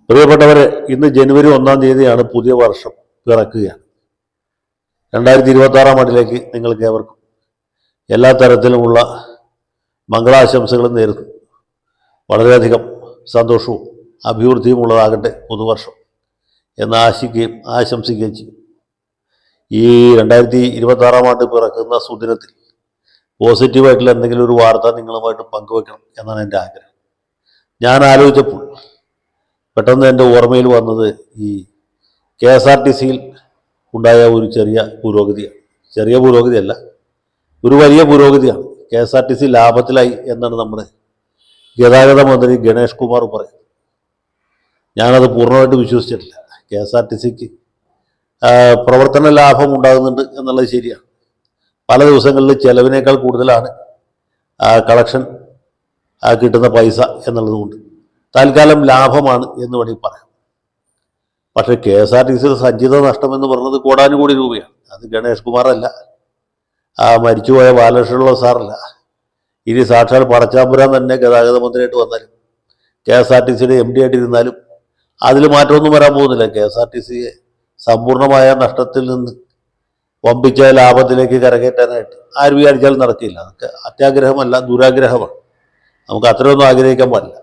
പ്രിയപ്പെട്ടവരെ, ഇന്ന് ജനുവരി 1-ാം തീയതിയാണ്. പുതിയ വർഷം പിറക്കുകയാണ്. 2026-ാം ആണ്ടിലേക്ക് നിങ്ങൾക്ക് ഏവർക്കും എല്ലാ തരത്തിലുമുള്ള മംഗളാശംസകളും നേരുന്നു. വളരെയധികം സന്തോഷവും അഭിവൃദ്ധിയും ഉള്ളതാകട്ടെ പുതുവർഷം എന്ന് ആശിക്കുകയും ആശംസിക്കുകയും ചെയ്യും. ഈ 2026-ാം ആണ്ട് പിറക്കുന്ന സുദിനത്തിൽ പോസിറ്റീവായിട്ടുള്ള എന്തെങ്കിലും ഒരു വാർത്ത നിങ്ങളുമായിട്ട് പങ്കുവെക്കണം എന്നാണ് എൻ്റെ ആഗ്രഹം. ഞാൻ ആലോചിച്ചപ്പോൾ പെട്ടെന്ന് എൻ്റെ ഓർമ്മയിൽ വന്നത് ഈ KSRTCയിൽ ഉണ്ടായ ഒരു ചെറിയ പുരോഗതിയാണ്. ചെറിയ പുരോഗതിയല്ല, ഒരു വലിയ പുരോഗതിയാണ്. KSRTC ലാഭത്തിലായി എന്നാണ് നമ്മുടെ ഗതാഗത മന്ത്രി ഗണേഷ് കുമാർ പറയുന്നത്. ഞാനത് പൂർണ്ണമായിട്ട് വിശ്വസിച്ചിട്ടില്ല. KSRTCക്ക് പ്രവർത്തന ലാഭം ഉണ്ടാകുന്നുണ്ട് എന്നുള്ളത് ശരിയാണ്. പല ദിവസങ്ങളിൽ ചെലവിനേക്കാൾ കൂടുതലാണ് കളക്ഷൻ കിട്ടുന്ന പൈസ എന്നുള്ളതുകൊണ്ട് തൽക്കാലം ലാഭമാണ് എന്ന് വേണമെങ്കിൽ പറയാം. പക്ഷേ KSRTCയുടെ സഞ്ചിത നഷ്ടം എന്ന് പറയുന്നത് കോടാനുകോടി രൂപയാണ്. അത് ഗണേഷ് കുമാറല്ല, മരിച്ചുപോയ ബാലകൃഷ്ണപിള്ള സാറല്ല, ഇനി സാക്ഷാൽ പടച്ചാമ്പുരാൻ തന്നെ ഗതാഗത മന്ത്രിയായിട്ട് വന്നാലും KSRTCയുടെ MD ആയിട്ടിരുന്നാലും അതിൽ മാറ്റമൊന്നും വരാൻ പോകുന്നില്ല. KSRTCയെ സമ്പൂർണ്ണമായ നഷ്ടത്തിൽ നിന്ന് വമ്പിച്ച ലാഭത്തിലേക്ക് കരകയറ്റാനായിട്ട് ആര് വിചാരിച്ചാലും നടക്കില്ല. അതൊക്കെ അത്യാഗ്രഹമല്ല, ദുരാഗ്രഹമാണ്. നമുക്ക് അത്രയൊന്നും ആഗ്രഹിക്കാൻ പാടില്ല.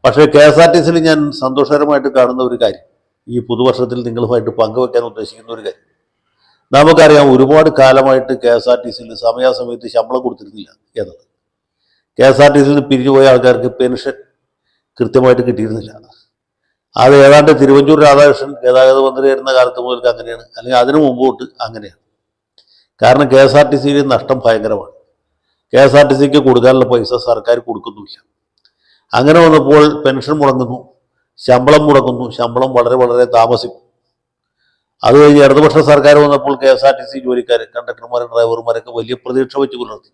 പക്ഷേ KSRTCയിൽ ഞാൻ സന്തോഷകരമായിട്ട് കാണുന്ന ഒരു കാര്യം, ഈ പുതുവർഷത്തിൽ നിങ്ങളുമായിട്ട് പങ്കുവെക്കാൻ ഉദ്ദേശിക്കുന്ന ഒരു കാര്യം, നമുക്കറിയാം ഒരുപാട് കാലമായിട്ട് KSRTCയിൽ സമയാസമയത്ത് ശമ്പളം കൊടുത്തിരുന്നില്ല എന്നത്. KSRTCയിൽ പിരിഞ്ഞുപോയ ആൾക്കാർക്ക് പെൻഷൻ കൃത്യമായിട്ട് കിട്ടിയിരുന്നില്ല. അത് ഏതാണ്ട് തിരുവഞ്ചൂർ രാധാകൃഷ്ണൻ ഗതാഗത മന്ത്രിയായിരുന്ന കാലത്ത് മുതൽക്ക് അങ്ങനെയാണ്, അല്ലെങ്കിൽ അതിനു മുമ്പോട്ട് അങ്ങനെയാണ്. കാരണം KSRTCയിൽ നഷ്ടം ഭയങ്കരമാണ്. KSRTCക്ക് കൊടുക്കാനുള്ള പൈസ സർക്കാർ കൊടുക്കുന്നുമില്ല. അങ്ങനെ വന്നപ്പോൾ പെൻഷൻ മുടങ്ങുന്നു, ശമ്പളം മുടങ്ങുന്നു, ശമ്പളം വളരെ വളരെ താമസിക്കും. അത് കഴിഞ്ഞ് ഇടതുപക്ഷ സർക്കാർ വന്നപ്പോൾ KSRTC ജോലിക്കാർ, കണ്ടക്ടർമാരും ഡ്രൈവർമാരൊക്കെ വലിയ പ്രതീക്ഷ വെച്ച് പുലർത്തി.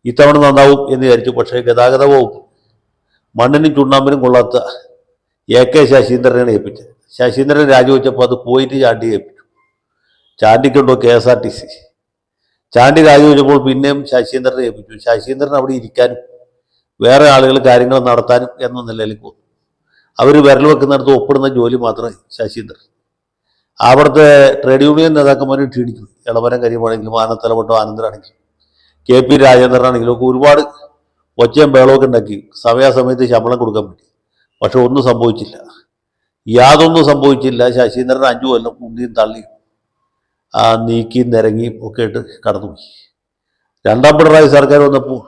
ഇത്തവണ നന്നാവും എന്ന് വിചാരിച്ചു. പക്ഷേ ഗതാഗത വകുപ്പ് മണ്ണിനും ചുണ്ണാമ്പിനും കൊള്ളാത്ത AK ശശീന്ദ്രനെയാണ് ഏൽപ്പിച്ചത്. ശശീന്ദ്രൻ രാജിവെച്ചപ്പോൾ അത് പോയിട്ട് ചാണ്ടി ഏൽപ്പിച്ചു. ചാണ്ടിക്കുണ്ടോ KSRTC? ചാണ്ടി രാജിവെച്ചപ്പോൾ പിന്നെയും ശശീന്ദ്രനെ ഏൽപ്പിച്ചു. ശശീന്ദ്രൻ അവിടെ ഇരിക്കാനും വേറെ ആളുകൾ കാര്യങ്ങൾ നടത്താനും എന്ന നിലയിലേക്ക് പോകുന്നു. അവർ വിരൽ വെക്കുന്നിടത്ത് ഒപ്പിടുന്ന ജോലി മാത്രമായി ശശീന്ദ്രൻ. അവിടുത്തെ ട്രേഡ് യൂണിയൻ നേതാക്കന്മാരും ക്ഷീണിക്കുന്നു. ഇളമരം കരിയമാണെങ്കിലും ആനത്തലവട്ടോ ആനന്ദനാണെങ്കിലും KP രാജേന്ദ്രനാണെങ്കിലും ഒക്കെ ഒരുപാട് ഒച്ചയും ബഹളമൊക്കെ ഉണ്ടാക്കി സമയാസമയത്ത് ശമ്പളം കൊടുക്കാൻ വേണ്ടി. പക്ഷെ ഒന്നും സംഭവിച്ചില്ല, യാതൊന്നും സംഭവിച്ചില്ല. ശശീന്ദ്രൻ 5 കൊല്ലം ഉന്തിയും തള്ളിയും നീക്കിയും നിരങ്ങിയും ഒക്കെ ആയിട്ട് കടന്നുപോയി. രണ്ടാം പിണറായി സർക്കാർ വന്നപ്പോൾ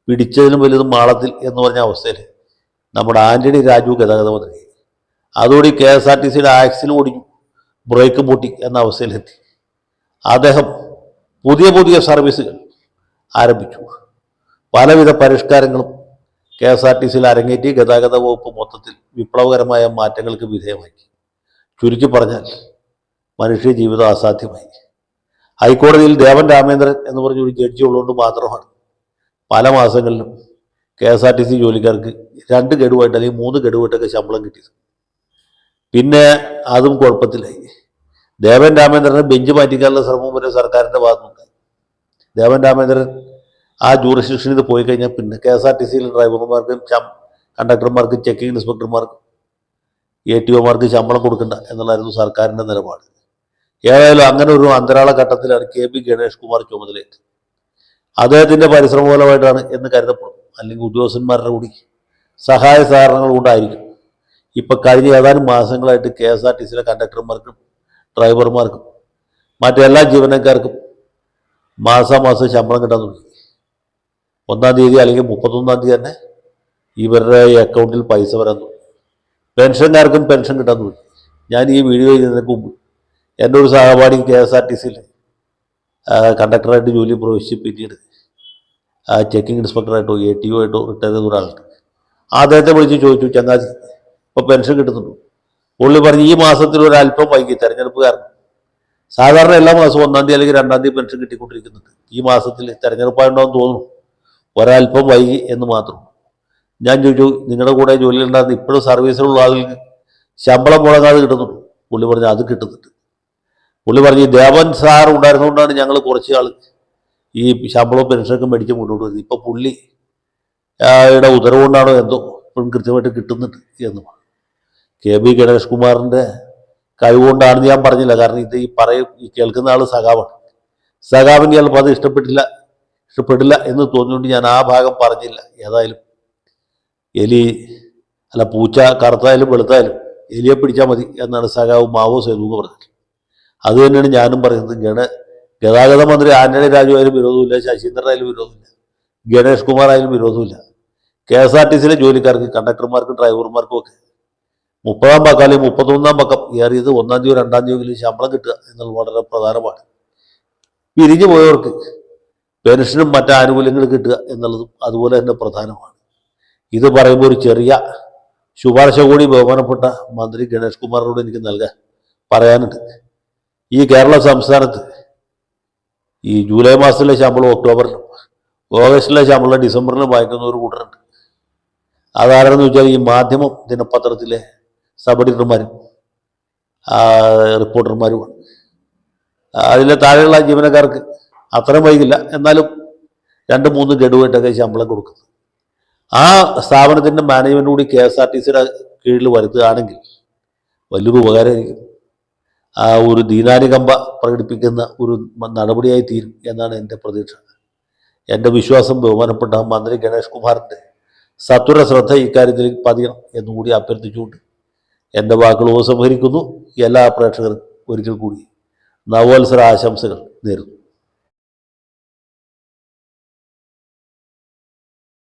പിടിച്ചതിലും വലുതും മാളത്തിൽ എന്ന് പറഞ്ഞ അവസ്ഥയിൽ നമ്മുടെ ആന്റണി രാജു ഗതാഗത മന്ത്രി, അതോടെ KSRTCയുടെ ആക്സിൽ ഓടിഞ്ഞു, ബ്രേക്ക് പൊട്ടി എന്ന അവസ്ഥയിലെത്തി. അദ്ദേഹം പുതിയ പുതിയ സർവീസുകൾ ആരംഭിച്ചു. പലവിധ പരിഷ്കാരങ്ങളും KSRTCയിൽ അരങ്ങേറ്റി. ഗതാഗത വകുപ്പ് മൊത്തത്തിൽ വിപ്ലവകരമായ മാറ്റങ്ങൾക്ക് വിധേയമാക്കി. ചുരുക്കി പറഞ്ഞാൽ മനുഷ്യ ജീവിതം അസാധ്യമായി. ഹൈക്കോടതിയിൽ ദേവൻ രാമേന്ദ്രൻ എന്ന് പറഞ്ഞൊരു ജഡ്ജി ഉള്ളതുകൊണ്ട് മാത്രമാണ് പല മാസങ്ങളിലും KSRTC ജോലിക്കാർക്ക് 2 ഗഡുവായിട്ട് അല്ലെങ്കിൽ 3 ഗഡുവായിട്ടൊക്കെ ശമ്പളം കിട്ടിയത്. പിന്നെ അതും കുഴപ്പത്തിലായി. ദേവൻ രാമേന്ദ്രനെ ബെഞ്ച് മാറ്റിക്കാനുള്ള ശ്രമം വരെ സർക്കാരിൻ്റെ ഭാഗത്തുനിന്നുണ്ടായി. ദേവൻ രാമേന്ദ്രൻ ആ ജൂറിസ്ഡിക്ഷനിൽ ഇത് പോയി കഴിഞ്ഞാൽ പിന്നെ KSRTCയിൽ ഡ്രൈവർമാർക്കും കണ്ടക്ടർമാർക്കും ചെക്കിംഗ് ഇൻസ്പെക്ടർമാർക്കും ATOമാർക്ക് ശമ്പളം കൊടുക്കണ്ട എന്നുള്ളതായിരുന്നു സർക്കാരിൻ്റെ നിലപാട്. ഏതായാലും അങ്ങനെ ഒരു അന്തരാള ഘട്ടത്തിലാണ് KP ഗണേഷ് കുമാർ ചുമതലയേറ്റത്. അദ്ദേഹത്തിൻ്റെ പരിശ്രമഫലമായിട്ടാണ് എന്ന് കരുതപ്പെടും, അല്ലെങ്കിൽ ഉദ്യോഗസ്ഥന്മാരുടെ കൂടി സഹായ സഹകരണങ്ങൾ കൊണ്ടായിരിക്കും ഇപ്പം കഴിഞ്ഞ ഏതാനും മാസങ്ങളായിട്ട് KSRTCയിലെ കണ്ടക്ടർമാർക്കും ഡ്രൈവർമാർക്കും മറ്റെല്ലാ ജീവനക്കാർക്കും മാസാമാസം ശമ്പളം കിട്ടാൻ തുടങ്ങി. 1-ാം തീയതി അല്ലെങ്കിൽ 31-ാം തീയതി തന്നെ ഇവരുടെ അക്കൗണ്ടിൽ പൈസ വരാൻ തുടങ്ങി. പെൻഷൻകാർക്കും പെൻഷൻ കിട്ടാൻ തുടങ്ങി. ഞാൻ ഈ വീഡിയോ ചെയ്യുന്നതിന് മുമ്പ് എൻ്റെ ഒരു സഹപാഠി KSRTCയിൽ കണ്ടക്ടറായിട്ട് ജോലി പ്രവേശിച്ച് പിന്നീട് ചെക്കിംഗ് ഇൻസ്പെക്ടറായിട്ടോ ATO ആയിട്ടോ റിട്ടയർ ചെയ്ത ഒരാളുണ്ട്. അദ്ദേഹത്തെ വിളിച്ച് ചോദിച്ചു, ചങ്ങാതി ഇപ്പോൾ പെൻഷൻ കിട്ടുന്നുണ്ടോ? പുള്ളി പറഞ്ഞ് ഈ മാസത്തിൽ ഒരല്പം വൈകി, തെരഞ്ഞെടുപ്പ് കാരണം. സാധാരണ എല്ലാ മാസവും 1-ാം തീയതി അല്ലെങ്കിൽ 2-ാം തീയതി പെൻഷൻ കിട്ടിക്കൊണ്ടിരിക്കുന്നുണ്ട്. ഈ മാസത്തിൽ തെരഞ്ഞെടുപ്പായിട്ടുണ്ടാവും തോന്നുന്നു, ഒരല്പം വൈകി എന്ന് മാത്രം. ഞാൻ ചോദിച്ചു, നിങ്ങളുടെ കൂടെ ജോലിയിലുണ്ടാകുന്ന ഇപ്പോഴും സർവീസിലുള്ള ആളുകൾക്ക് ശമ്പളം മുടങ്ങാതെ കിട്ടുന്നുണ്ടോ? പുള്ളി പറഞ്ഞു അത് കിട്ടുന്നുണ്ട്. പുള്ളി പറഞ്ഞ് ദേവൻ സാർ ഉണ്ടായിരുന്നുകൊണ്ടാണ് ഞങ്ങൾ കുറച്ച് ആൾ ഈ ശമ്പളവും പെൻഷനൊക്കെ മേടിച്ച് മുന്നോട്ട് വരുന്നത്. ഇപ്പോൾ പുള്ളിയുടെ ഉത്തരവുകൊണ്ടാണോ എന്തോ ഇപ്പോഴും കൃത്യമായിട്ട് കിട്ടുന്നുണ്ട് എന്ന്. KB ഗണേഷ് കുമാറിൻ്റെ കഴിവുകൊണ്ടാണെന്ന് ഞാൻ പറഞ്ഞില്ല. കാരണം ഇത് ഈ കേൾക്കുന്ന ആൾ സഖാവാണ്. സഖാവിന് ചിലപ്പോൾ അത് ഇഷ്ടപ്പെടില്ല എന്ന് തോന്നിയുകൊണ്ട് ഞാൻ ആ ഭാഗം പറഞ്ഞില്ല. ഏതായാലും എലി അല്ല, പൂച്ച കറുത്തായാലും വെളുത്തായാലും എലിയെ പിടിച്ചാൽ മതി എന്നാണ് സഖാവ് മാവോ സേതു എന്ന് പറഞ്ഞത്. അത് തന്നെയാണ് ഞാനും പറയുന്നത്. ഗതാഗത മന്ത്രി ആന്റണി രാജു ആയാലും വിരോധമില്ല, ശശീന്ദ്രനായാലും വിരോധമില്ല, ഗണേഷ് കുമാർ ആയാലും വിരോധമില്ല. KSRTCയിലെ ജോലിക്കാർക്ക്, കണ്ടക്ടർമാർക്കും ഡ്രൈവർമാർക്കും ഒക്കെ 30-ാം പക്കം അല്ലെങ്കിൽ 31-ാം പക്കം ഏറിയത് 1-ാം തീയതി 2-ാം തീയതി ശമ്പളം കിട്ടുക എന്നുള്ളത് വളരെ പ്രധാനമാണ്. പിരിഞ്ഞു പോയവർക്ക് പെൻഷനും മറ്റ് ആനുകൂല്യങ്ങളും കിട്ടുക എന്നുള്ളതും അതുപോലെ തന്നെ പ്രധാനമാണ്. ഇത് പറയുമ്പോൾ ഒരു ചെറിയ ശുപാർശ കൂടി ബഹുമാനപ്പെട്ട മന്ത്രി ഗണേഷ് കുമാറിനോട് എനിക്ക് പറയാനുണ്ട്. ഈ കേരള സംസ്ഥാനത്ത് ഈ ജൂലൈ മാസത്തിലെ ശമ്പളം ഒക്ടോബറിലും ഓഗസ്റ്റിലെ ശമ്പളം ഡിസംബറിലും വായിക്കുന്ന ഒരു കൂട്ടരുണ്ട്. അതാരെന്ന് വെച്ചാൽ ഈ മാധ്യമം ദിനപത്രത്തിലെ സബ് എഡിറ്റർമാരും റിപ്പോർട്ടർമാരുമാണ്. അതിലെ താഴെയുള്ള ജീവനക്കാർക്ക് അത്രയും വൈകില്ല, എന്നാലും 2-3 ഗഡുവായിട്ടൊക്കെ ശമ്പളം കൊടുക്കുന്നത്. ആ സ്ഥാപനത്തിൻ്റെ മാനേജ്മെൻറ്റ് കൂടി KSRTCയുടെ കീഴിൽ വരുത്തുകയാണെങ്കിൽ വലിയൊരു ഉപകാരമായിരിക്കും. ആ ഒരു ദീനാനുകമ്പ പ്രകടിപ്പിക്കുന്ന ഒരു നടപടിയായി തീരും എന്നാണ് എൻ്റെ പ്രതീക്ഷ. എൻ്റെ വിശ്വാസം ബഹുമാനപ്പെട്ട മന്ത്രി ഗണേഷ് കുമാറിൻ്റെ സത്വര ശ്രദ്ധ ഇക്കാര്യത്തിൽ പതിയണം എന്നുകൂടി അഭ്യർത്ഥിച്ചുകൊണ്ട് എൻ്റെ വാക്കുകൾ ഉപസംഹരിക്കുന്നു. എല്ലാ പ്രേക്ഷകർക്കും ഒരിക്കൽ കൂടി നവവത്സര ആശംസകൾ നേരുന്നു.